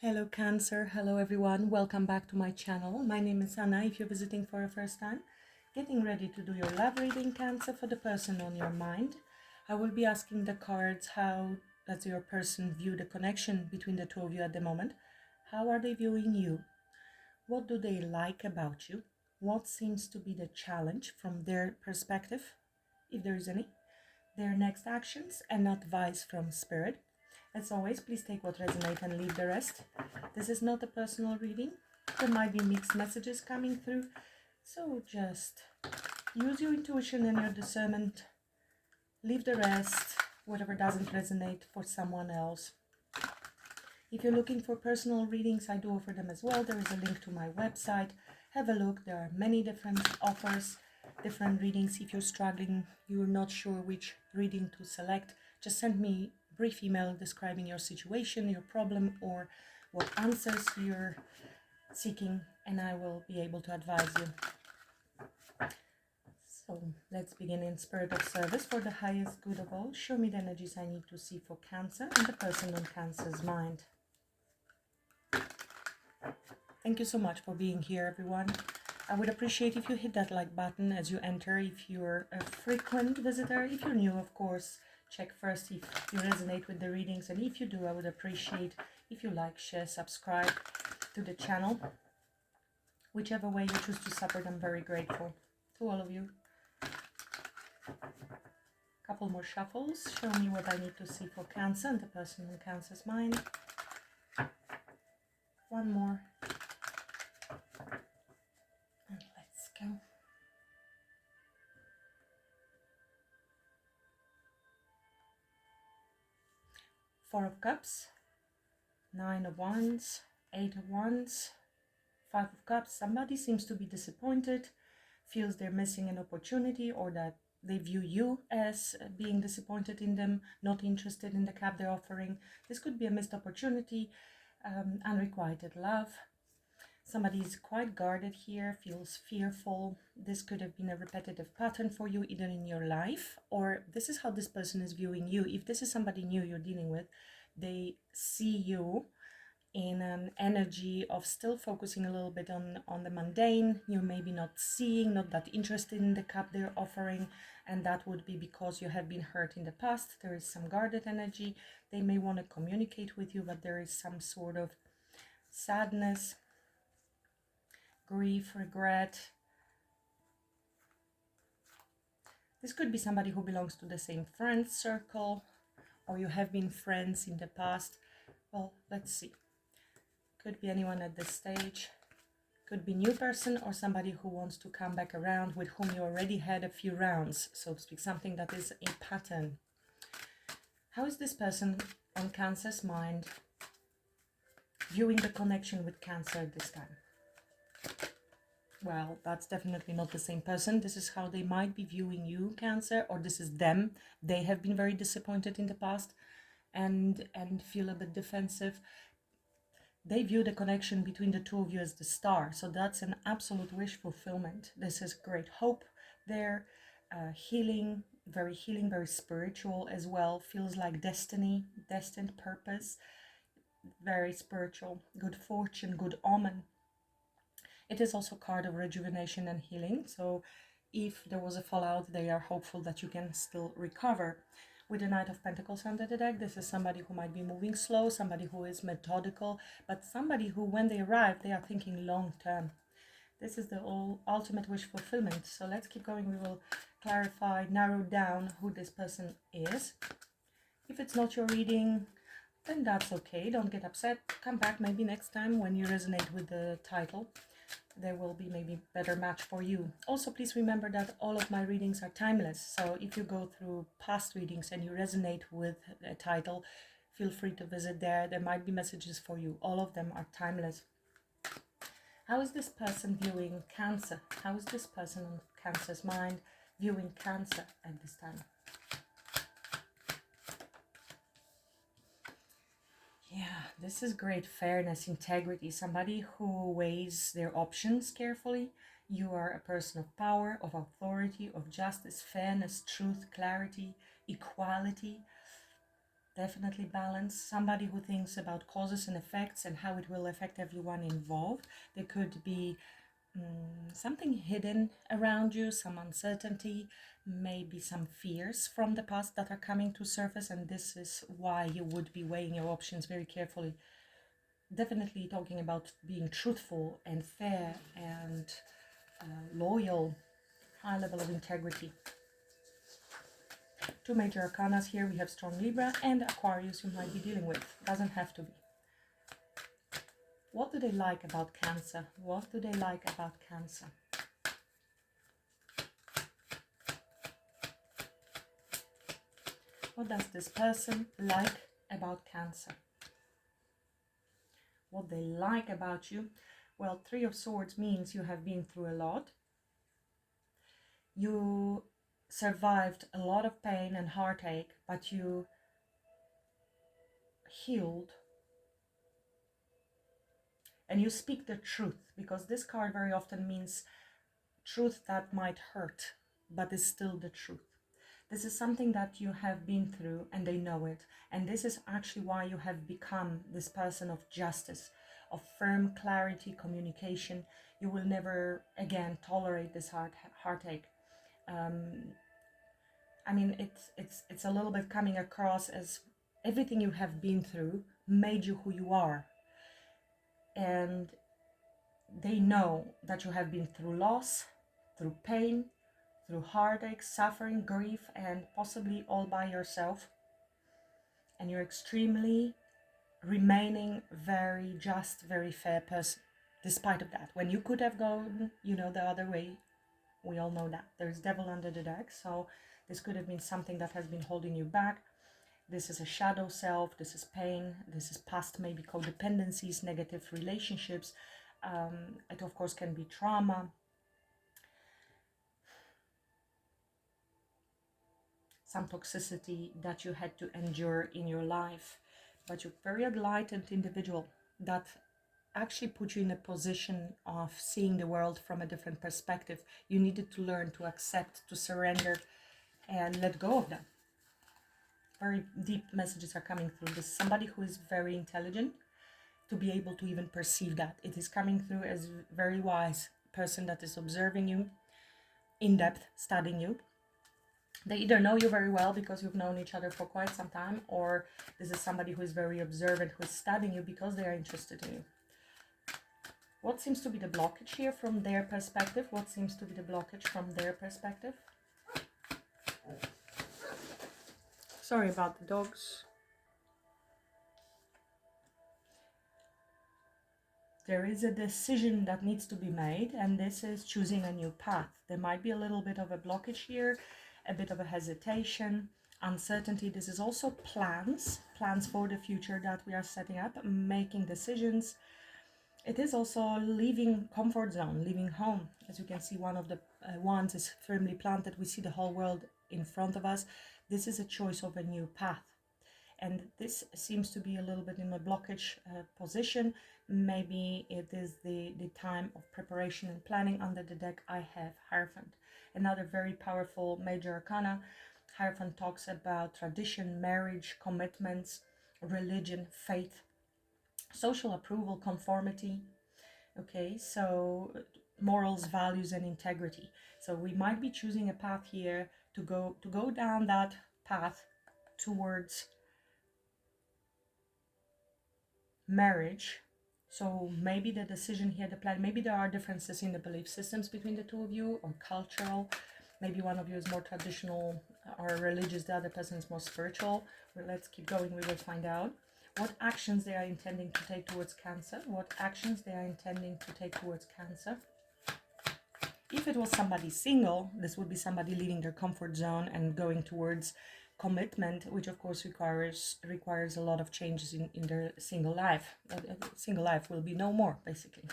Hello Cancer, hello everyone, welcome back to my channel. My name is Anna. If you're visiting for the first time, getting ready to do your love reading, Cancer, for the person on your mind. I will be asking the cards, how does your person view the connection between the two of you at the moment? How are they viewing you? What do they like about you? What seems to be the challenge from their perspective, if there is any? Their next actions and advice from Spirit. As always, please take what resonates and leave the rest. This is not a personal reading. There might be mixed messages coming through. So just use your intuition and your discernment. Leave the rest, whatever doesn't resonate, for someone else. If you're looking for personal readings, I do offer them as well. There is a link to my website. Have a look. There are many different offers, different readings. If you're struggling, you're not sure which reading to select, just send me a brief email describing your situation, your problem, or what answers you're seeking, and I will be able to advise you. So let's begin in spirit of service for the highest good of all. Show me the energies I need to see for Cancer and the person on Cancer's mind. Thank you so much for being here, everyone. I would appreciate if you hit that like button as you enter, if you're a frequent visitor. If you're new, of course, check first if you resonate with the readings, and if you do, I would appreciate if you like, share, subscribe to the channel. Whichever way you choose to support, I'm very grateful to all of you. Couple more shuffles. Show me what I need to see for Cancer and the person on Cancer's mind. One more. And let's go. Four of Cups, Nine of Wands, Eight of Wands, Five of Cups. Somebody seems to be disappointed, feels they're missing an opportunity, or that they view you as being disappointed in them, not interested in the cup they're offering. This could be a missed opportunity, unrequited love. Somebody is quite guarded here, feels fearful. This could have been a repetitive pattern for you, either in your life, or this is how this person is viewing you. If this is somebody new you're dealing with, they see you in an energy of still focusing a little bit on the mundane. You're maybe not seeing, not that interested in the cup they're offering, and that would be because you have been hurt in the past. There is some guarded energy. They may want to communicate with you, but there is some sort of sadness, grief, regret. This could be somebody who belongs to the same friend circle, or you have been friends in the past. Well, let's see. Could be anyone at this stage. Could be new person or somebody who wants to come back around, with whom you already had a few rounds, so to speak, something that is a pattern. How is this person on Cancer's mind viewing the connection with Cancer at this time? Well, that's definitely not the same person. This is how they might be viewing you, Cancer, or this is them. They have been very disappointed in the past and feel a bit defensive. They view the connection between the two of you as the star. So that's an absolute wish fulfillment. This is great hope there. Healing, very spiritual as well. Feels like destiny, destined purpose. Very spiritual. Good fortune, good omen. It is also a card of rejuvenation and healing. So if there was a fallout, they are hopeful that you can still recover. With the Knight of Pentacles under the deck, this is somebody who might be moving slow, somebody who is methodical, but somebody who, when they arrive, they are thinking long term. This is the ultimate wish fulfillment. So let's keep going. We will clarify, narrow down who this person is. If it's not your reading, then that's okay. Don't get upset. Come back maybe next time when you resonate with the title. There will be maybe better match for you. Also, please remember that all of my readings are timeless. So if you go through past readings and you resonate with a title, feel free to visit there. There might be messages for you. All of them are timeless. How is this person viewing Cancer? How is this person on Cancer's mind viewing Cancer at this time? Yeah, this is great fairness, integrity, somebody who weighs their options carefully. You are a person of power, of authority, of justice, fairness, truth, clarity, equality. definitely balance. Somebody who thinks about causes and effects and how it will affect everyone involved. There could be something hidden around you, some uncertainty, maybe some fears from the past that are coming to surface, and this is why you would be weighing your options very carefully. Definitely talking about being truthful and fair and loyal, high level of integrity. Two major arcanas here. We have strong Libra and Aquarius you might be dealing with. Doesn't have to be. What do they like about Cancer? What do they like about Cancer? What does this person like about Cancer? What they like about you? Well, Three of Swords means you have been through a lot. You survived a lot of pain and heartache, but you healed. And you speak the truth, because this card very often means truth that might hurt, but is still the truth. This is something that you have been through and they know it. And this is actually why you have become this person of justice, of firm clarity, communication. You will never again tolerate this heartache. I mean, it's a little bit coming across as everything you have been through made you who you are. And they know that you have been through loss, through pain, through heartache, suffering, grief, and possibly all by yourself. And you're extremely remaining very just, very fair person, despite of that. When you could have gone, the other way, we all know that. There's devil under the deck, so this could have been something that has been holding you back. This is a shadow self, this is pain, this is past maybe codependencies, negative relationships. It of course can be trauma. Some toxicity that you had to endure in your life. But you're a very enlightened individual that actually put you in a position of seeing the world from a different perspective. You needed to learn to accept, to surrender, and let go of them. Very deep messages are coming through. This is somebody who is very intelligent to be able to even perceive that. It is coming through as a very wise person that is observing you, in depth, studying you. They either know you very well because you've known each other for quite some time, or this is somebody who is very observant, who is studying you because they are interested in you. What seems to be the blockage here from their perspective? What seems to be the blockage from their perspective? Sorry about the dogs. There is a decision that needs to be made, and this is choosing a new path. There might be a little bit of a blockage here, a bit of a hesitation, uncertainty. This is also plans for the future that we are setting up, making decisions. It is also leaving comfort zone, leaving home. As you can see, one of the wands is firmly planted. We see the whole world in front of us. This is a choice of a new path. And this seems to be a little bit in a blockage position. Maybe it is the time of preparation and planning. Under the deck, I have Hierophant, another very powerful major arcana. Hierophant talks about tradition, marriage, commitments, religion, faith, social approval, conformity. Okay, so morals, values, and integrity. So we might be choosing a path here to go down that path towards marriage. So maybe the decision here, the plan, maybe there are differences in the belief systems between the two of you, or cultural. Maybe one of you is more traditional or religious, the other person is more spiritual. Well, let's keep going, we will find out. What actions they are intending to take towards Cancer. What actions they are intending to take towards Cancer. If it was somebody single, this would be somebody leaving their comfort zone and going towards commitment, which of course requires a lot of changes in their single life. Single life will be no more, basically.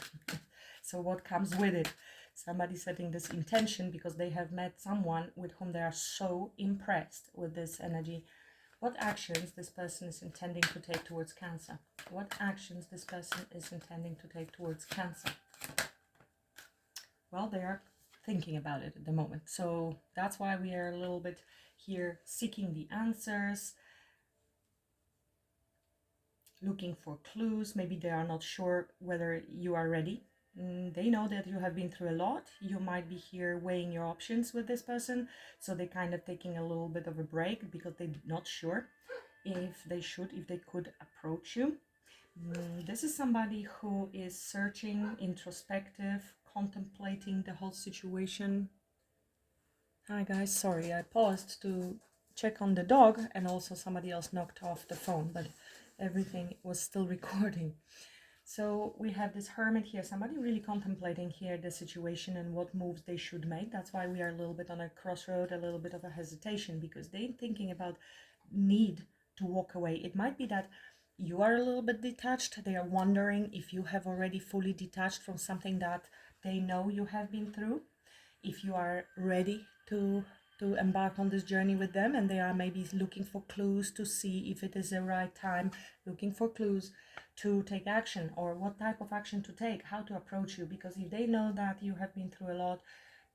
So what comes with it? Somebody setting this intention because they have met someone with whom they are so impressed with this energy. What actions this person is intending to take towards Cancer? What actions this person is intending to take towards Cancer? Well, they are thinking about it at the moment. So that's why we are a little bit here seeking the answers. looking for clues. Maybe they are not sure whether you are ready. They know that you have been through a lot. You might be here weighing your options with this person, so they're kind of taking a little bit of a break because they're not sure if they could approach you. This is somebody who is searching, introspective, contemplating the whole situation. Hi guys, sorry, I paused to check on the dog, and also somebody else knocked off the phone, but everything was still recording. So we have this hermit here, somebody really contemplating here the situation and what moves they should make. That's why we are a little bit on a crossroad, a little bit of a hesitation, because they're thinking about need to walk away. It might be that you are a little bit detached. They are wondering if you have already fully detached from something that they know you have been through, if you are ready to embark on this journey with them, and they are maybe looking for clues to see if it is the right time, looking for clues to take action, or what type of action to take, how to approach you. Because if they know that you have been through a lot,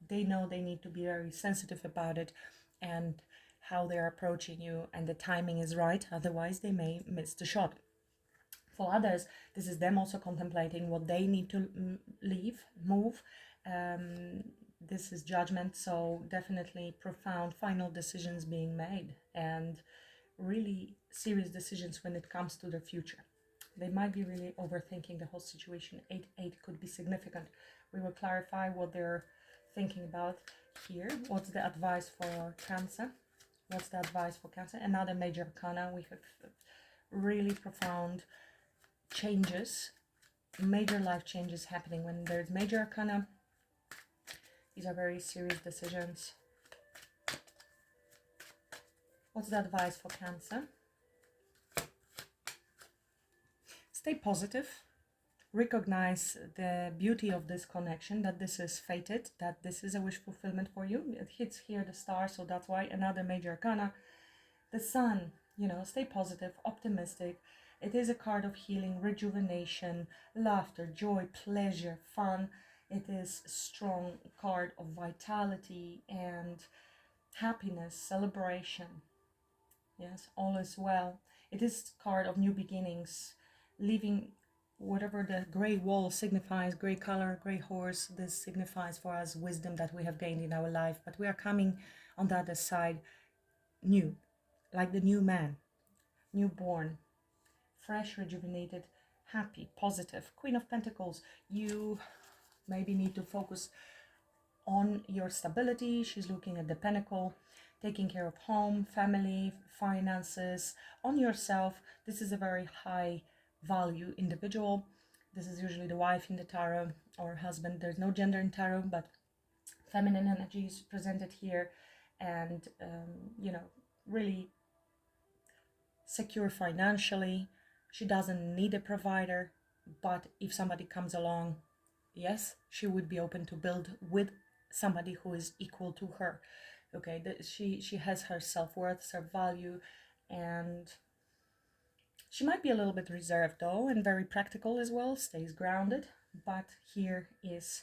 they know they need to be very sensitive about it and how they're approaching you, and the timing is right, otherwise they may miss the shot. For others, this is them also contemplating what they need to move. This is judgment, so definitely profound final decisions being made, and really serious decisions when it comes to their future. They might be really overthinking the whole situation. 8-8 could be significant. We will clarify what they're thinking about here. What's the advice for Cancer? What's the advice for Cancer? Another major arcana. We have really profound changes, major life changes happening. When there's major arcana, these are very serious decisions. What's the advice for Cancer? Stay positive. Recognize the beauty of this connection, that this is fated, that this is a wish fulfillment for you. It hits here the star, so that's why another major arcana. The Sun, stay positive, optimistic. It is a card of healing, rejuvenation, laughter, joy, pleasure, fun. It is a strong card of vitality and happiness, celebration. Yes, all is well. It is a card of new beginnings, leaving whatever the gray wall signifies, gray color, gray horse. This signifies for us wisdom that we have gained in our life, but we are coming on the other side new, like the new man, newborn, fresh, rejuvenated, happy, positive. Queen of Pentacles, you maybe need to focus on your stability. She's looking at the Pentacle, taking care of home, family, finances, on yourself. This is a very high value individual. This is usually the wife in the tarot, or husband. There's no gender in tarot, but feminine energy is presented here, and really secure financially. She doesn't need a provider, but if somebody comes along, yes, she would be open to build with somebody who is equal to her. Okay, she has her self-worth, her value, and she might be a little bit reserved though, and very practical as well, stays grounded, but here is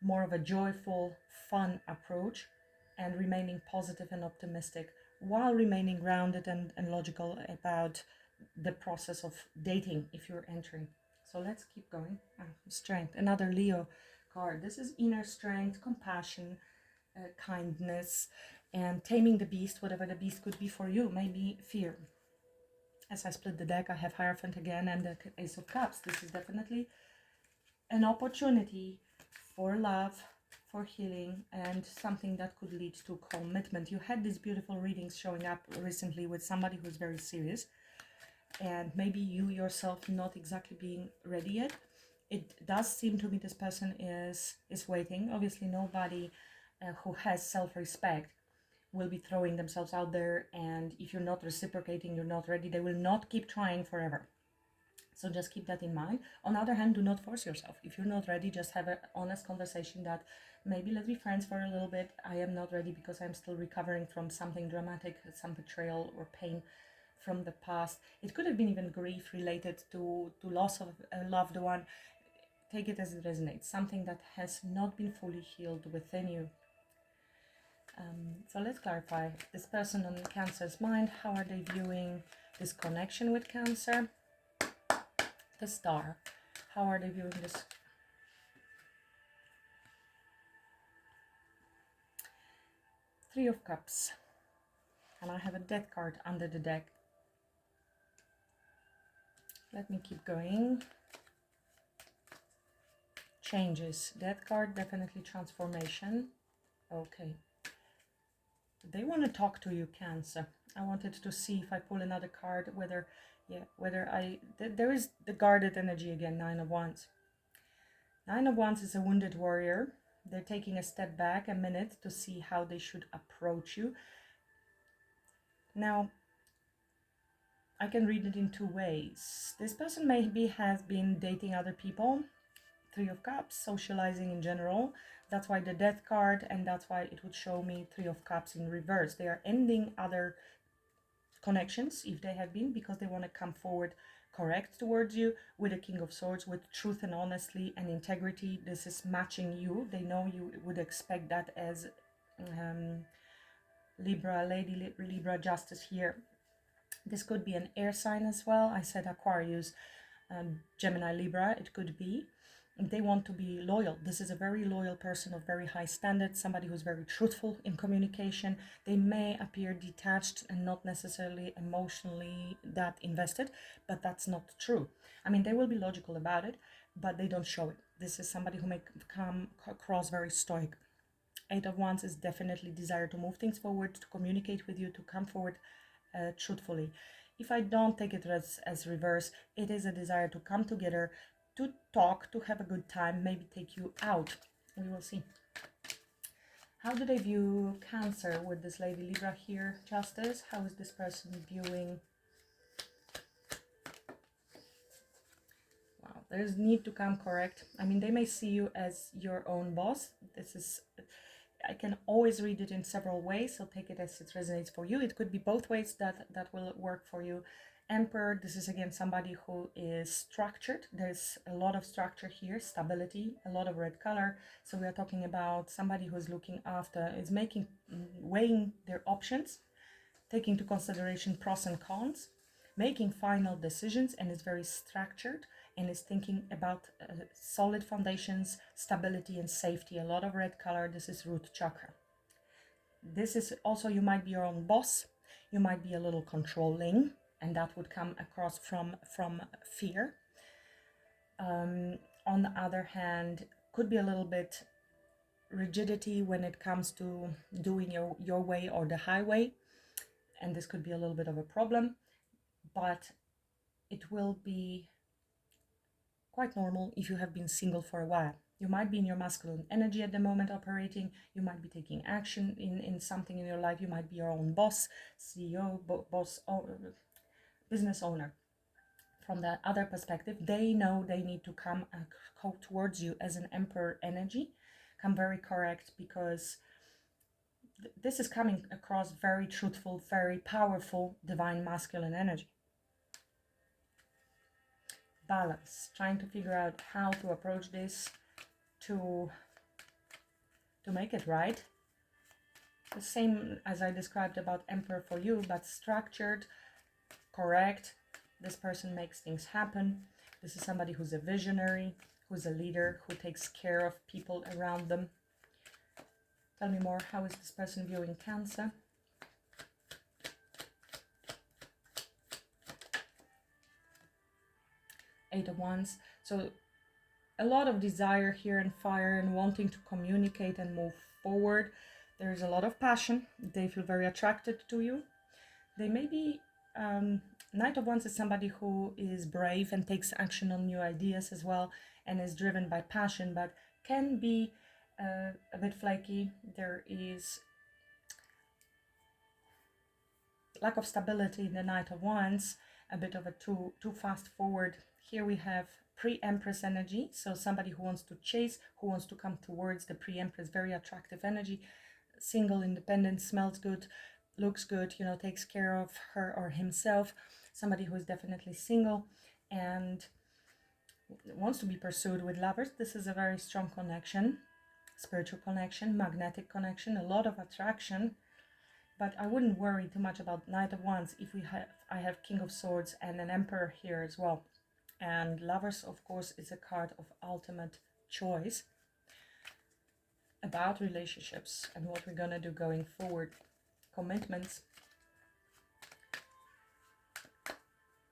more of a joyful, fun approach, and remaining positive and optimistic while remaining grounded and logical about the process of dating if you're entering. So let's keep going. Strength, another Leo card. This is inner strength, compassion, kindness, and taming the beast, whatever the beast could be for you. Maybe fear. As I split the deck, I have Hierophant again and the Ace of Cups. This is definitely an opportunity for love, for healing, and something that could lead to commitment. You had these beautiful readings showing up recently with somebody who's very serious, and maybe you yourself not exactly being ready yet. It does seem to me this person is waiting. Obviously nobody who has self-respect will be throwing themselves out there, and if you're not reciprocating, you're not ready, they will not keep trying forever. So just keep that in mind. On the other hand, do not force yourself. If you're not ready, just have an honest conversation that maybe let's be friends for a little bit. I am not ready because I'm still recovering from something dramatic, some betrayal or pain from the past. It could have been even grief related to loss of a loved one. Take it as it resonates, something that has not been fully healed within you. So let's clarify. This person on Cancer's mind, how are they viewing this connection with Cancer? The Star. How are they viewing this? Three of Cups. And I have a Death card under the deck. Let me keep going. Changes. Death card, definitely transformation. Okay. They want to talk to you, Cancer. I wanted to see if I pull another card, whether there is the guarded energy again, Nine of Wands. Nine of Wands is a wounded warrior. They're taking a step back a minute to see how they should approach you. Now, I can read it in two ways. This person maybe has been dating other people. Three of Cups, socializing in general. That's why the Death card, and that's why it would show me Three of Cups in reverse. They are ending other connections, if they have been, because they want to come forward correct towards you with a King of Swords, with truth and honesty and integrity. This is matching you. They know you would expect that as Libra, Lady Libra Justice here. This could be an air sign as well. I said Aquarius, Gemini, Libra, it could be. They want to be loyal. This is a very loyal person of very high standards, somebody who's very truthful in communication. They may appear detached and not necessarily emotionally that invested, but that's not true. I mean, they will be logical about it, but they don't show it. This is somebody who may come across very stoic. Eight of Wands is definitely desire to move things forward, to communicate with you, to come forward truthfully. If I don't take it as reverse, it is a desire to come together, to talk, to have a good time, maybe take you out. We will see. How do they view Cancer with this Lady Libra here? Justice. How is this person viewing? Wow, there's need to come correct. I mean, they may see you as your own boss. This is, I can always read it in several ways, so take it as it resonates for you. It could be both ways that will work for you. Emperor, this is again somebody who is structured. There's a lot of structure here, stability, a lot of red color. So we are talking about somebody who's looking after, is weighing their options, taking into consideration pros and cons, making final decisions, and is very structured and is thinking about solid foundations, stability and safety. A lot of red color. This is root chakra. This is also, you might be your own boss. You might be a little controlling, and that would come across from fear. On the other hand, could be a little bit rigidity when it comes to doing your way or the highway, and this could be a little bit of a problem, but it will be quite normal if you have been single for a while. You might be in your masculine energy at the moment operating. You might be taking action in something in your life. You might be your own boss, CEO, business owner. From the other perspective, they know they need to come towards you as an Emperor energy. Come very correct, because this is coming across very truthful, very powerful, divine masculine energy. Balance, trying to figure out how to approach this to make it right. The same as I described about Emperor for you, but structured, correct. This person makes things happen. This is somebody who's a visionary, who's a leader, who takes care of people around them. Tell me more. How is this person viewing Cancer? Eight of Wands. So a lot of desire here and fire and wanting to communicate and move forward. There is a lot of passion. They feel very attracted to you. They may be, Knight of Wands is somebody who is brave and takes action on new ideas as well, and is driven by passion, but can be a bit flaky. There is lack of stability in the Knight of Wands, a bit of a too fast forward. Here we have pre-Empress energy, so somebody who wants to chase, who wants to come towards the pre-Empress, very attractive energy, single, independent, smells good, looks good, you know, takes care of her or himself, somebody who is definitely single and wants to be pursued with lovers. This is a very strong connection, spiritual connection, magnetic connection, a lot of attraction. But I wouldn't worry too much about Knight of Wands if I have King of Swords and an Emperor here as well. And Lovers, of course, is a card of ultimate choice about relationships and what we're gonna do going forward. Commitments.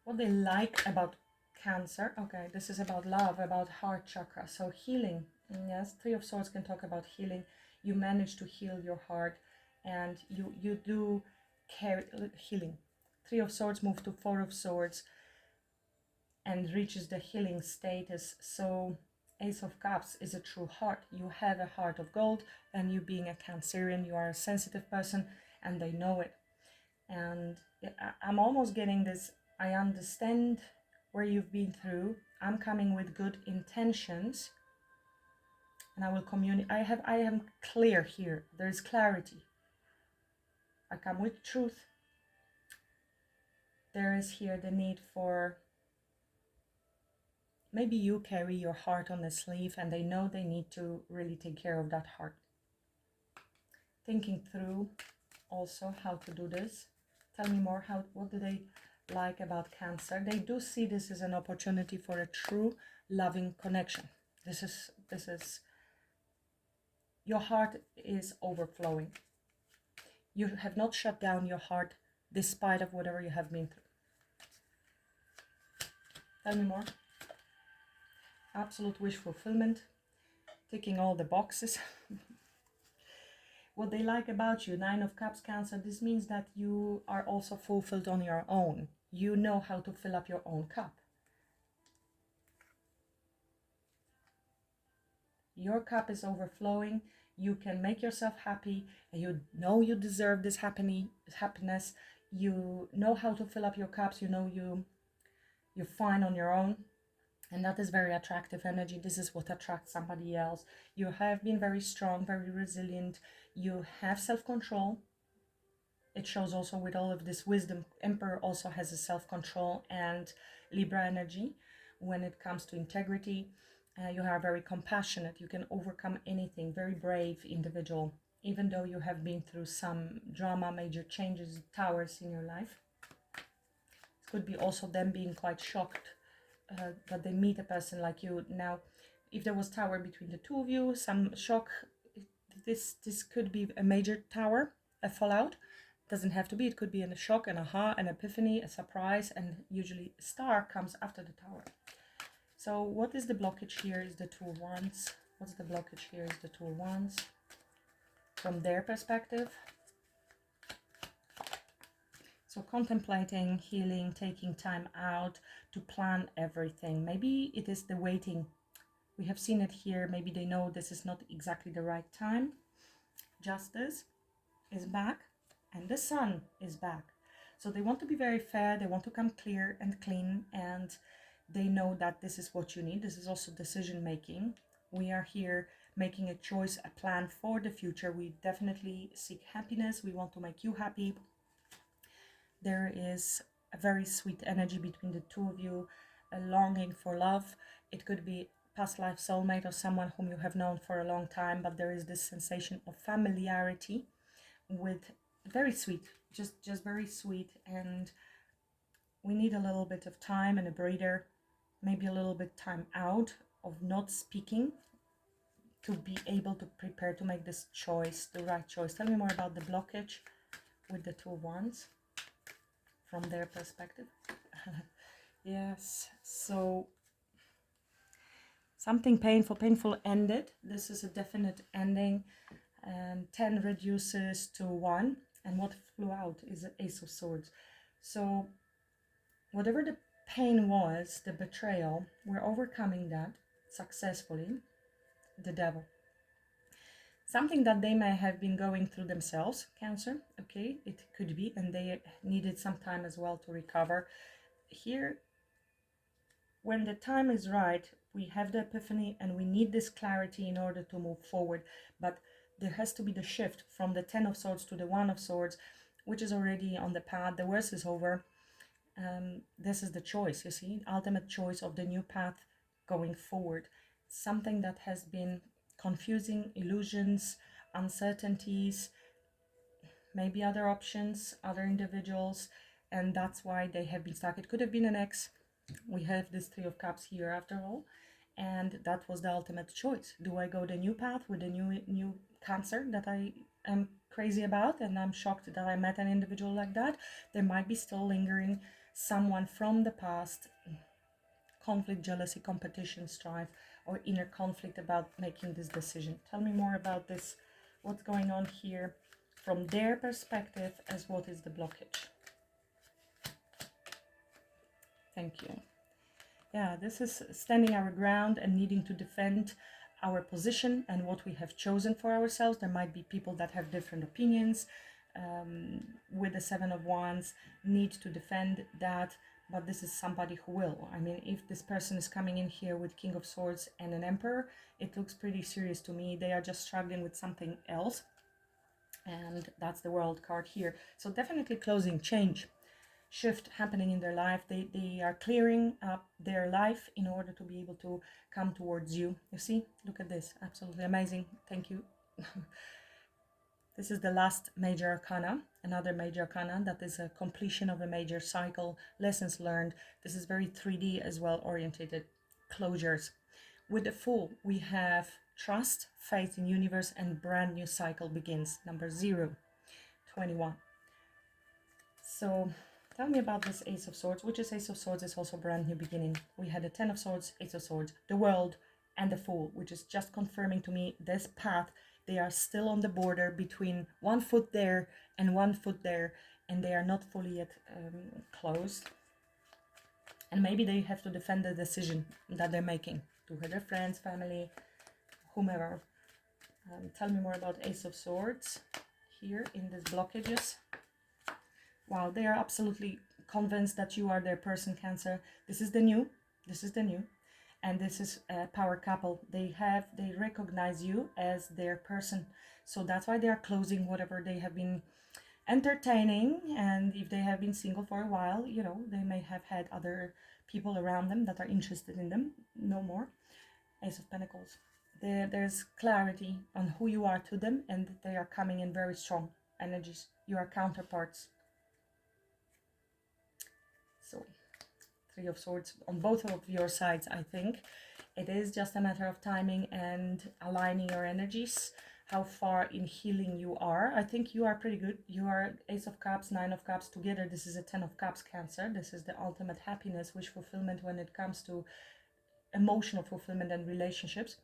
What they like about Cancer. Okay, this is about love, about heart chakra. So healing. Yes, Three of Swords can talk about healing. You manage to heal your heart, and you do carry healing. Three of Swords move to Four of Swords and reaches the healing status. So Ace of Cups is a true heart. You have a heart of gold, and you being a Cancerian, you are a sensitive person, and they know it. And I'm almost getting this, I understand where you've been through. I'm coming with good intentions, and I will communicate. I am clear here. There is clarity. I come with truth. There is here the need for, maybe you carry your heart on the sleeve, and they know they need to really take care of that heart. Thinking through also how to do this. Tell me more. What do they like about Cancer? They do see this as an opportunity for a true loving connection. This is your heart is overflowing. You have not shut down your heart despite of whatever you have been through. Tell me more. Absolute wish fulfillment, ticking all the boxes. What they like about you, Nine of Cups, Cancer, this means that you are also fulfilled on your own. You know how to fill up your own cup. Your cup is overflowing. You can make yourself happy, and you know you deserve this happiness. You know how to fill up your cups. You know you're fine on your own. And that is very attractive energy. This is what attracts somebody else. You have been very strong, very resilient. You have self-control. It shows also with all of this wisdom. Emperor also has a self-control, and Libra energy when it comes to integrity. You are very compassionate. You can overcome anything. Very brave individual, even though you have been through some drama, major changes, towers in your life. It could be also them being quite shocked that they meet a person like you. Now, if there was tower between the two of you, some shock, this could be a major tower, a fallout. Doesn't have to be. It could be a shock, an aha, an epiphany, a surprise, and usually a star comes after the tower. So what is the blockage here is the Two of Wands. What's the blockage here is the Two of Wands. From their perspective. So contemplating, healing, taking time out to plan everything. Maybe it is the waiting. We have seen it here. Maybe they know this is not exactly the right time. Justice is back, and the Sun is back. So they want to be very fair. They want to come clear and clean, and they know that this is what you need. This is also decision making. We are here making a choice, a plan for the future. We definitely seek happiness. We want to make you happy. There is a very sweet energy between the two of you, a longing for love. It could be past life soulmate or someone whom you have known for a long time, but there is this sensation of familiarity with very sweet, just very sweet. And we need a little bit of time and a breather, maybe a little bit time out of not speaking to be able to prepare to make this choice, the right choice. Tell me more about the blockage with the Two of Wands from their perspective. Yes, so something painful ended. This is a definite ending, and 10 reduces to 1, and what flew out is the Ace of Swords. So whatever the pain was, the betrayal, we're overcoming that successfully. The Devil, something that they may have been going through themselves, Cancer, okay, it could be, and they needed some time as well to recover. Here, when the time is right, we have the epiphany, and we need this clarity in order to move forward. But there has to be the shift from the 10 of Swords to the 1 of Swords, which is already on the path. The worst is over. This is the choice, you see, ultimate choice of the new path going forward. Something that has been confusing, illusions, uncertainties, maybe other options, other individuals, and that's why they have been stuck. It could have been an ex, We have this Three of Cups here after all, and that was the ultimate choice. Do I go the new path with the new Cancer that I am crazy about, and I'm shocked that I met an individual like that? There might be still lingering someone from the past, conflict, jealousy, competition, strife, or inner conflict about making this decision. Tell me more about this. What's going on here from their perspective, as what is the blockage? Thank you. Yeah, this is standing our ground and needing to defend our position and what we have chosen for ourselves. There might be people that have different opinions. With the Seven of Wands, need to defend that, but this is somebody who will. I mean, if this person is coming in here with King of Swords and an Emperor, it looks pretty serious to me. They are just struggling with something else, and that's the World card here. So definitely closing, change, shift happening in their life. They are clearing up their life in order to be able to come towards you. You see, look at this, absolutely amazing. Thank you. This is the last major arcana, another major arcana that is a completion of a major cycle, lessons learned. This is very 3D as well orientated, closures. With the Fool, we have trust, faith in universe, and brand new cycle begins. Number 0, 21. So tell me about this Ace of Swords, which is Ace of Swords is also brand new beginning. We had a Ten of Swords, Ace of Swords, the World, and the Fool, which is just confirming to me this path. They are still on the border between 1 foot there and 1 foot there, and they are not fully yet closed. And maybe they have to defend the decision that they're making to their friends, family, whomever. Tell me more about Ace of Swords here in these blockages. Wow, they are absolutely convinced that you are their person, Cancer. This is the new. This is the new. And this is a power couple. They recognize you as their person. So that's why they are closing whatever they have been entertaining. And if they have been single for a while, you know, they may have had other people around them that are interested in them. No more. Ace of Pentacles. There's clarity on who you are to them, and they are coming in very strong energies. You are counterparts. So Three of Swords on both of your sides. I think it is just a matter of timing and aligning your energies, how far in healing you are. I think you are pretty good. You are Ace of Cups, Nine of Cups together. This is a Ten of Cups, Cancer. This is the ultimate happiness, wish fulfillment when it comes to emotional fulfillment and relationships.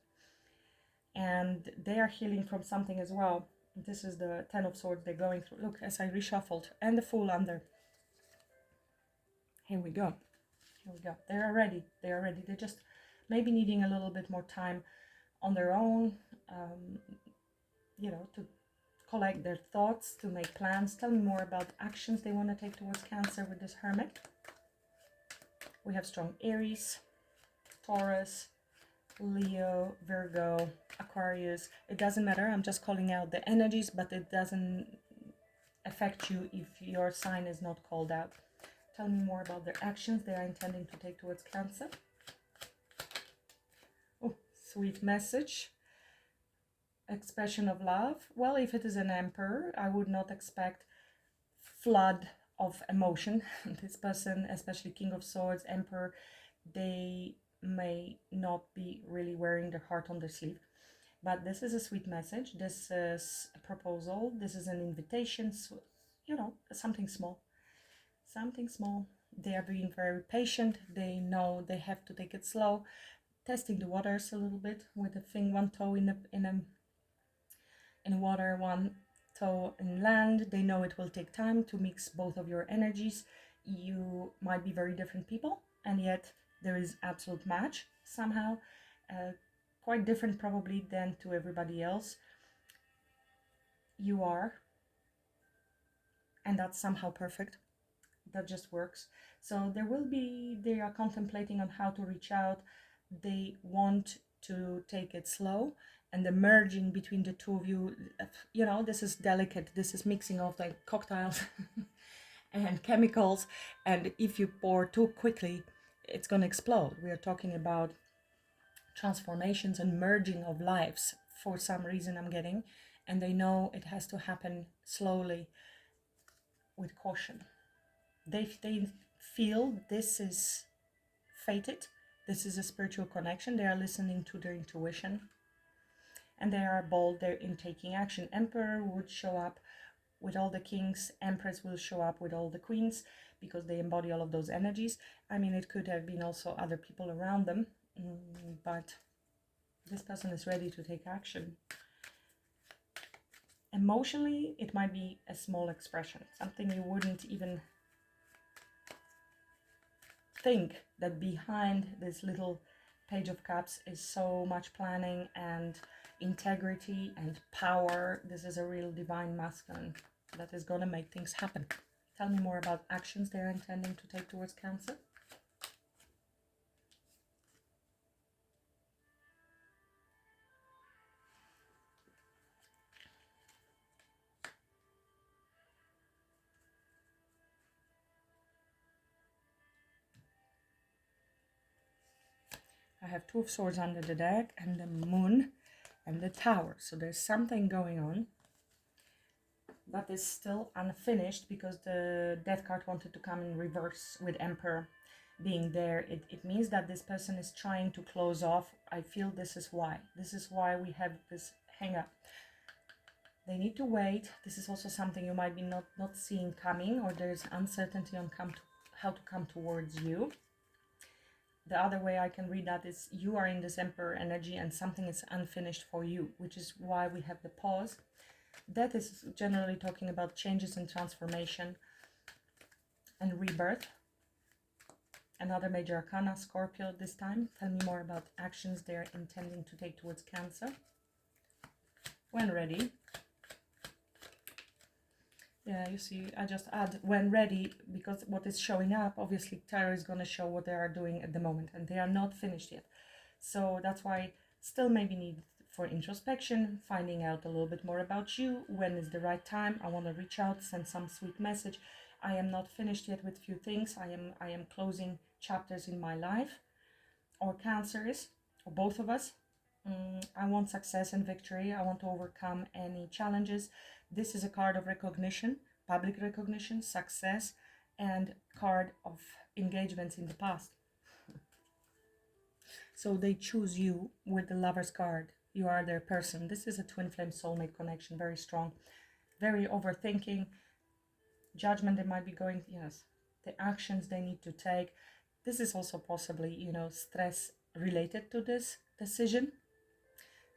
And they are healing from something as well. This is the Ten of Swords they're going through. Look, as I reshuffled, and the Fool under. Here we go. Here we go. They are ready. They are ready. They're just maybe needing a little bit more time on their own, you know, to collect their thoughts, to make plans. Tell me more about actions they want to take towards Cancer with this Hermit. We have strong Aries, Taurus, Leo, Virgo, Aquarius. It doesn't matter. I'm just calling out the energies, but it doesn't affect you if your sign is not called out. Tell me more about their actions they are intending to take towards Cancer. Oh, sweet message. Expression of love. Well, if it is an Emperor, I would not expect flood of emotion. This person, especially King of Swords, Emperor, they may not be really wearing their heart on their sleeve. But this is a sweet message. This is a proposal. This is an invitation. So, you know, something small. Something small. They are being very patient. They know they have to take it slow, testing the waters a little bit with a thing, one toe in water, one toe in land. They know it will take time to mix both of your energies. You might be very different people, and yet there is absolute match somehow. Quite different probably than to everybody else. You are, and that's somehow perfect. That just works. So they are contemplating on how to reach out. They want to take it slow, and the merging between the two of you, you know, this is delicate. This is mixing of like cocktails and chemicals, and if you pour too quickly, it's going to explode. We are talking about transformations and merging of lives for some reason I'm getting, and they know it has to happen slowly with caution. They feel this is fated. This is a spiritual connection. They are listening to their intuition. And they are bold, they're in taking action. Emperor would show up with all the kings. Empress will show up with all the queens, because they embody all of those energies. I mean, it could have been also other people around them, but this person is ready to take action. Emotionally, it might be a small expression, something you wouldn't even think that behind this little Page of Cups is so much planning and integrity and power. This is a real divine masculine that is going to make things happen. Tell me more about actions they're intending to take towards Cancer. I have Two of Swords under the deck, and the Moon and the Tower. So there's something going on that is still unfinished, because the Death card wanted to come in reverse with Emperor being there. It means that this person is trying to close off. I feel this is why. This is why we have this hang up. They need to wait. This is also something you might be not seeing coming, or there's uncertainty on how to come towards you. The other way I can read that is you are in this Emperor energy and something is unfinished for you, which is why we have the pause. That is generally talking about changes and transformation and rebirth. Another major arcana, Scorpio this time. Tell me more about actions they're intending to take towards Cancer. When ready. Yeah, you see, I just add when ready, because what is showing up, obviously Tarot is going to show what they are doing at the moment, and they are not finished yet. So that's why still maybe need for introspection, finding out a little bit more about you. When is the right time? I want to reach out, send some sweet message. I am not finished yet with few things. I am closing chapters in my life, or Cancer is, or both of us. I want success and victory. I want to overcome any challenges. This is a card of recognition, public recognition, success, and card of engagements in the past. So they choose you with the Lover's card. You are their person. This is a twin flame soulmate connection, very strong, very overthinking, judgment they might be going, yes, the actions they need to take. This is also possibly, stress related to this decision.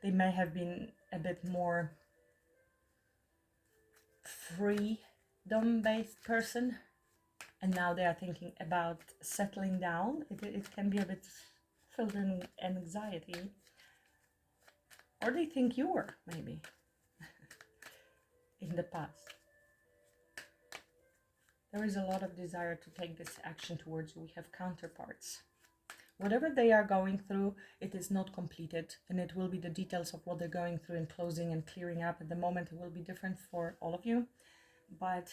They may have been a bit more freedom-based person, and now they are thinking about settling down. It can be a bit filled in anxiety, or they think you were maybe in the past. There is a lot of desire to take this action towards you. We have counterparts. Whatever they are going through, it is not completed, and it will be the details of what they're going through and closing and clearing up. At the moment, it will be different for all of you, but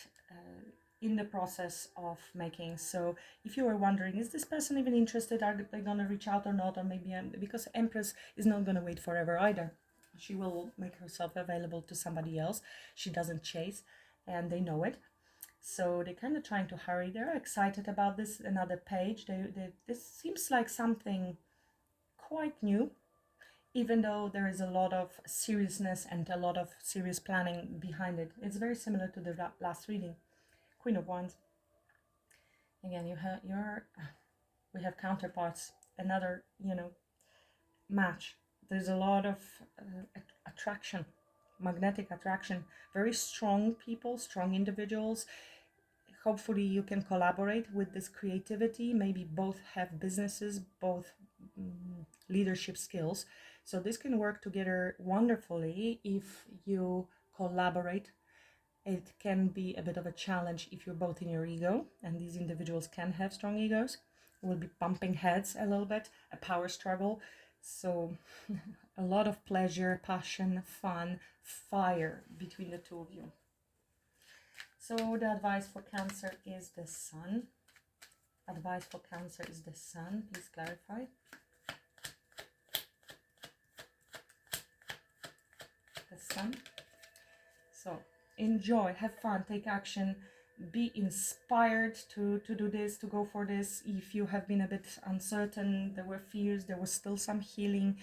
in the process of making. So if you were wondering, is this person even interested? Are they going to reach out or not? Or maybe, because Empress is not going to wait forever either. She will make herself available to somebody else. She doesn't chase, and they know it. So they're kind of trying to hurry. They're excited about this. Another page. This seems like something quite new, even though there is a lot of seriousness and a lot of serious planning behind it. It's very similar to the last reading. Queen of Wands. Again, we have counterparts. Another, match. There's a lot of attraction. Magnetic attraction, very strong people, strong individuals. Hopefully you can collaborate with this creativity. Maybe both have businesses, both leadership skills. So this can work together wonderfully if you collaborate. It can be a bit of a challenge if you're both in your ego, and these individuals can have strong egos. We'll be bumping heads a little bit, a power struggle. So a lot of pleasure, passion, fun, fire between the two of you. So the advice for Cancer is the Sun. Advice for Cancer is the Sun. Please clarify. The Sun. So enjoy, have fun, take action. be inspired to do this, to go for this. If you have been a bit uncertain, there were fears, there was still some healing,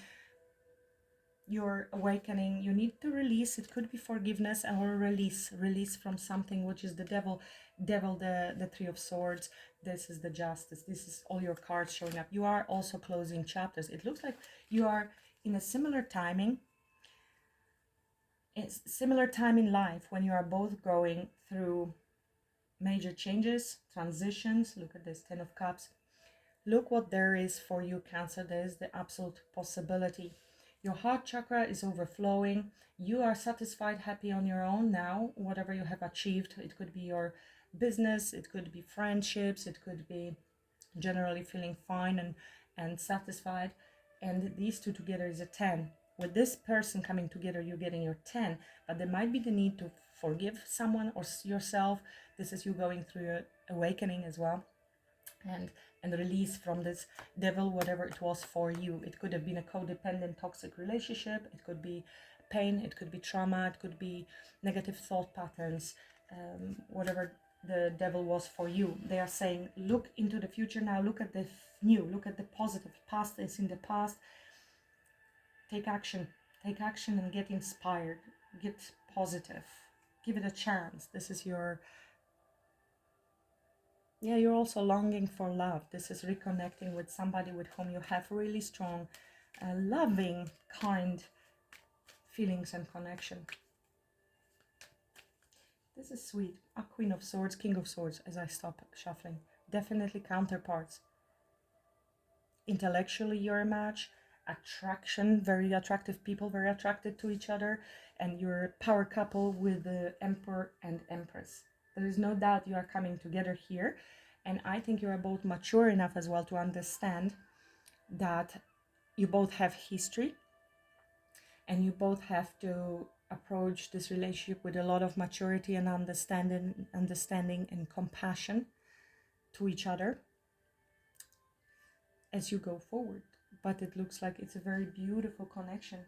you're awakening, you need to release. It could be forgiveness or release from something, which is the devil, the Three of Swords. This is the Justice. This is all your cards showing up. You are also closing chapters. It looks like you are in a similar timing. It's similar time in life when you are both going through major changes, transitions. Look at this, 10 of Cups. Look what there is for you, Cancer. There is the absolute possibility. Your heart chakra is overflowing. You are satisfied, happy on your own now, whatever you have achieved. It could be your business, it could be friendships, it could be generally feeling fine and satisfied. And these two together is a 10. With this person coming together, you're getting your 10, but there might be the need to forgive someone or yourself. This is you going through your awakening as well. And release from this devil, whatever it was for you. It could have been a codependent toxic relationship, it could be pain, it could be trauma, it could be negative thought patterns, whatever the devil was for you. They are saying, look into the future now, look at the new, look at the positive. Past is in the past. Take action and get inspired, get positive, give it a chance. This is your, yeah, you're also longing for love. This is reconnecting with somebody with whom you have really strong, loving, kind feelings and connection. This is sweet. A Queen of Swords, King of Swords, as I stop shuffling. Definitely counterparts. Intellectually, you're a match. Attraction, very attractive people, very attracted to each other. And you're a power couple with the Emperor and Empress. There is no doubt you are coming together here. And I think you are both mature enough as well to understand that you both have history and you both have to approach this relationship with a lot of maturity and understanding and compassion to each other as you go forward. But it looks like it's a very beautiful connection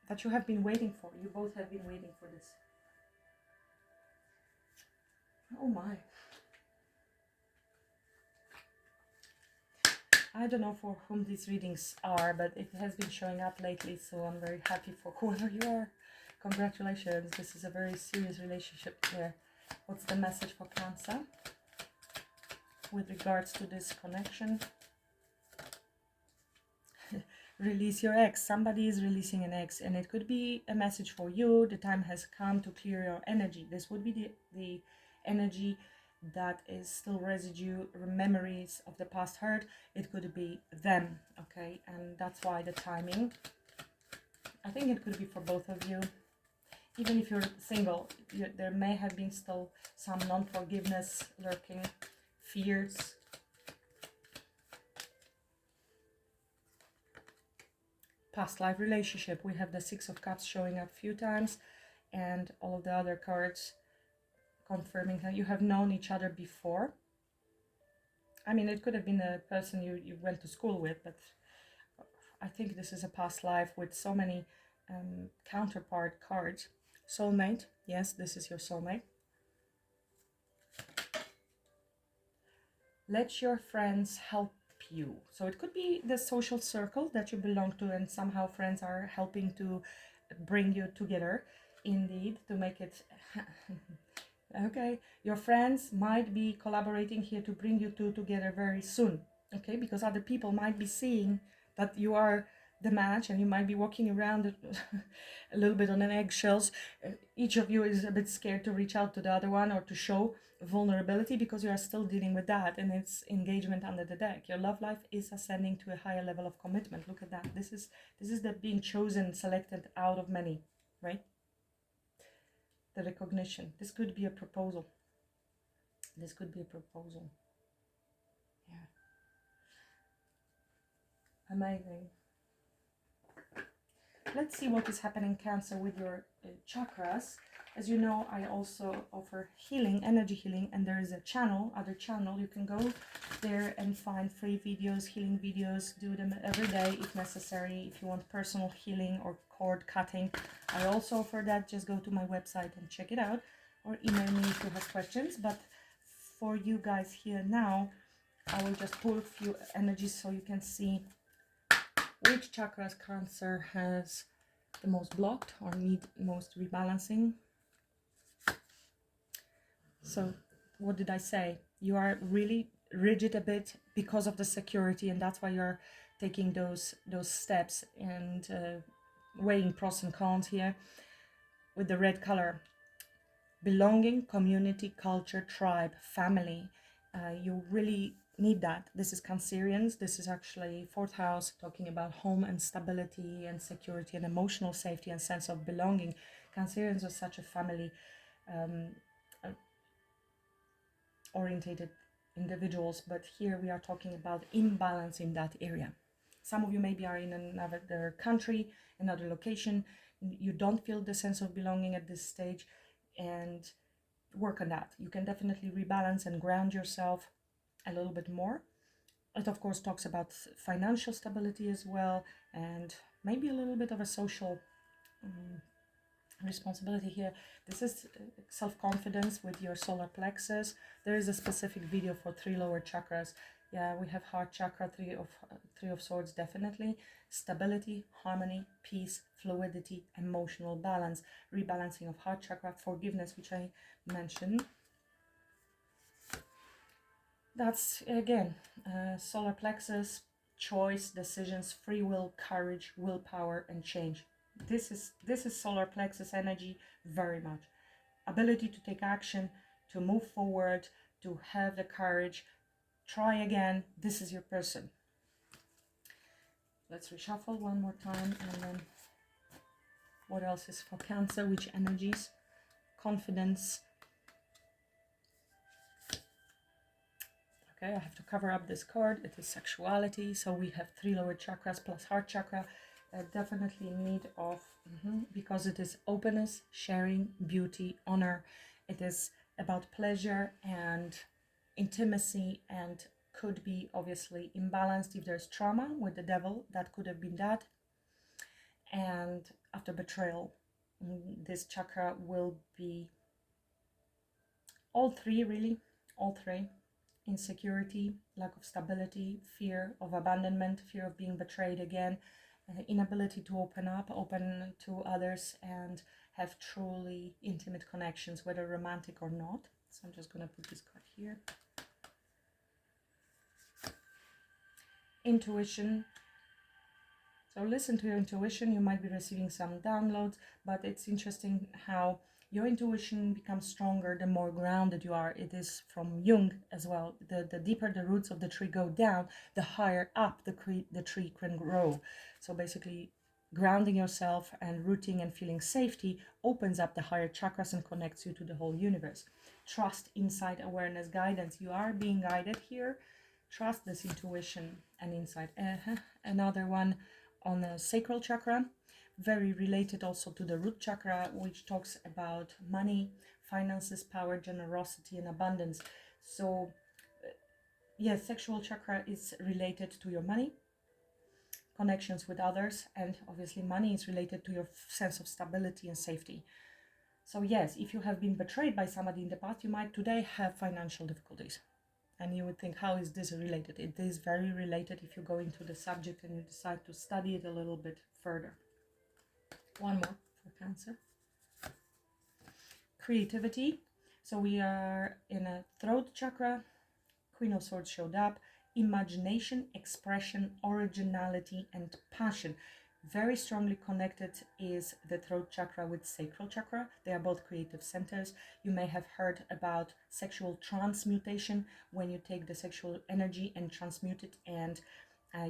that you have been waiting for. You both have been waiting for this. Oh my. I don't know for whom these readings are, but it has been showing up lately, so I'm very happy for whoever you are. Congratulations, this is a very serious relationship here. What's the message for Cancer with regards to this connection? Release your ex. Somebody is releasing an ex, and it could be a message for you. The time has come to clear your energy. This would be the energy that is still residue, memories of the past hurt. It could be them, okay? And that's why the timing. I think it could be for both of you. Even if you're single, there may have been still some non-forgiveness lurking, fears. Past life relationship. We have the Six of Cups showing up a few times, and all of the other cards confirming that you have known each other before. I mean, it could have been a person you went to school with, but I think this is a past life with so many counterpart cards. Soulmate. Yes, this is your soulmate. Let your friends help you. So it could be the social circle that you belong to, and somehow friends are helping to bring you together, indeed, to make it okay. Your friends might be collaborating here to bring you two together very soon, okay, because other people might be seeing that you are the match, and you might be walking around a little bit on an eggshells. Each of you is a bit scared to reach out to the other one or to show vulnerability because you are still dealing with that, and it's engagement under the deck. Your love life is ascending to a higher level of commitment. Look at that. This is the being chosen, selected out of many, right? The recognition. This could be a proposal. This could be a proposal. Yeah. Amazing. Let's see what is happening, Cancer, with your chakras. As you know, I also offer healing, energy healing, and there is a channel, other channel. You can go there and find free videos, healing videos, do them every day if necessary. If you want personal healing or cord cutting, I also offer that. Just go to my website and check it out. or email me if you have questions. But for you guys here now, I will just pull a few energies so you can see which chakras Cancer has the most blocked or need most rebalancing. So what did I say? You are really rigid a bit because of the security, and that's why you're taking those steps and weighing pros and cons here with the red color. Belonging, community, culture, tribe, family. You really need that. This is Cancerians. This is actually fourth house, talking about home and stability and security and emotional safety and sense of belonging. Cancerians are such a family orientated individuals, but here we are talking about imbalance in that area. Some of you maybe are in another country, another location. You don't feel the sense of belonging at this stage, and work on that. You can definitely rebalance and ground yourself a little bit more. It of course talks about financial stability as well, and maybe a little bit of a social responsibility here. This is self-confidence with your solar plexus. There is a specific video for 3 lower chakras. Yeah, we have heart chakra, three of swords, definitely. Stability, harmony, peace, fluidity, emotional balance, rebalancing of heart chakra, forgiveness, which I mentioned. That's again solar plexus, choice, decisions, free will, courage, willpower, and change. This is solar plexus energy very much. Ability to take action, to move forward, to have the courage, try again. This is your person. Let's reshuffle one more time, and then what else is for Cancer? Which energies? Confidence. Okay, I have to cover up this card. It is sexuality. So we have 3 lower chakras plus heart chakra. Definitely in need of, because it is openness, sharing, beauty, honor. It is about pleasure and intimacy, and could be obviously imbalanced if there's trauma with the devil. That could have been that. And after betrayal, this chakra will be all 3, really, all 3. Insecurity, lack of stability, fear of abandonment, fear of being betrayed again, inability to open to others and have truly intimate connections, whether romantic or not. So I'm just going to put this card here. Intuition. So listen to your intuition. You might be receiving some downloads, but it's interesting how your intuition becomes stronger the more grounded you are. It is from Jung as well. The deeper the roots of the tree go down, the higher up the tree can grow. So basically, grounding yourself and rooting and feeling safety opens up the higher chakras and connects you to the whole universe. Trust, insight, awareness, guidance. You are being guided here. Trust this intuition and insight. Another one on the sacral chakra, very related also to the root chakra, which talks about money, finances, power, generosity, and abundance. So yes, sexual chakra is related to your money, connections with others, and obviously money is related to your sense of stability and safety. So yes, if you have been betrayed by somebody in the past, you might today have financial difficulties. And you would think, how is this related? It is very related if you go into the subject and you decide to study it a little bit further. One more for Cancer. Creativity. So we are in a throat chakra. Queen of Swords showed up. Imagination, expression, originality, and passion. Very strongly connected is the throat chakra with sacral chakra. They are both creative centers. You may have heard about sexual transmutation, when you take the sexual energy and transmute it and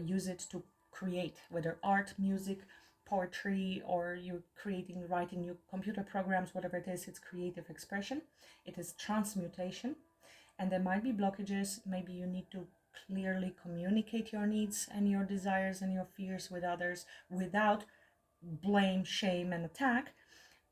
use it to create, whether art, music, poetry, or you're writing new computer programs, whatever it is, it's creative expression. It is transmutation. And there might be blockages. Maybe you need to clearly communicate your needs and your desires and your fears with others without blame, shame, and attack,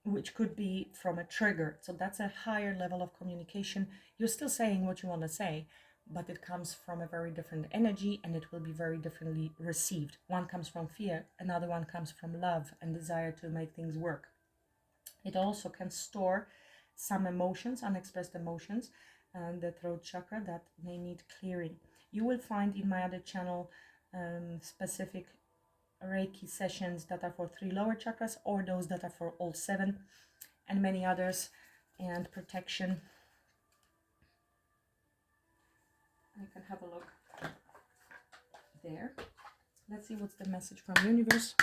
which could be from a trigger. So that's a higher level of communication. You're still saying what you want to say, but it comes from a very different energy, and it will be very differently received. One comes from fear, another one comes from love and desire to make things work. It also can store some emotions, unexpressed emotions, and the throat chakra that may need clearing. You will find in my other channel specific Reiki sessions that are for 3 lower chakras, or those that are for all 7, and many others, and protection. You can have a look there. Let's see what's the message from universe.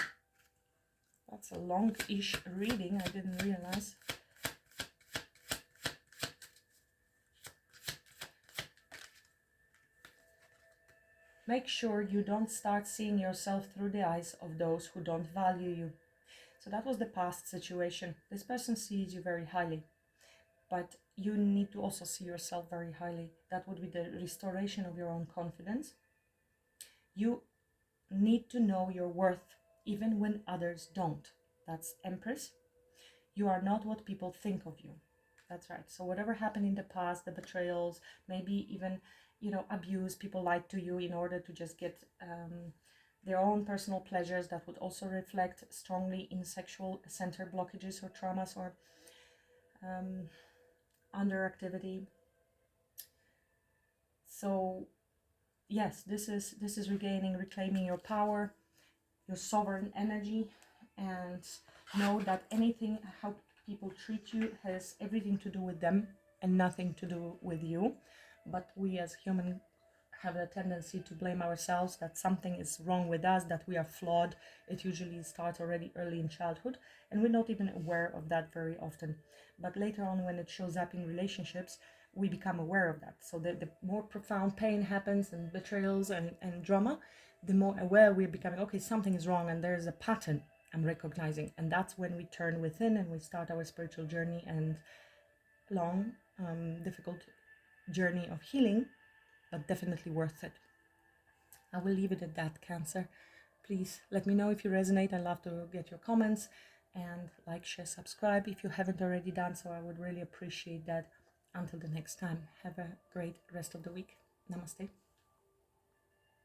That's a long-ish reading, I didn't realize. Make sure you don't start seeing yourself through the eyes of those who don't value you. So that was the past situation. This person sees you very highly, but you need to also see yourself very highly. That would be the restoration of your own confidence. You need to know your worth even when others don't. That's Empress. You are not what people think of you. That's right. So whatever happened in the past, the betrayals, maybe even, abuse, people lied to you in order to just get their own personal pleasures, that would also reflect strongly in sexual center blockages or traumas or underactivity. So yes, this is reclaiming your power, your sovereign energy, and know that anything, how people treat you, has everything to do with them and nothing to do with you. But we as human have a tendency to blame ourselves, that something is wrong with us, that we are flawed. It usually starts already early in childhood, and we're not even aware of that very often. But later on, when it shows up in relationships, we become aware of that. So the more profound pain happens, and betrayals and drama, the more aware we're becoming. Okay, something is wrong, and there's a pattern I'm recognizing. And that's when we turn within and we start our spiritual journey, and long, difficult journey of healing, but definitely worth it. I will leave it at that, Cancer. Please let me know if you resonate. I'd love to get your comments, and like, share, subscribe if you haven't already done so. I would really appreciate that. Until the next time, have a great rest of the week. Namaste.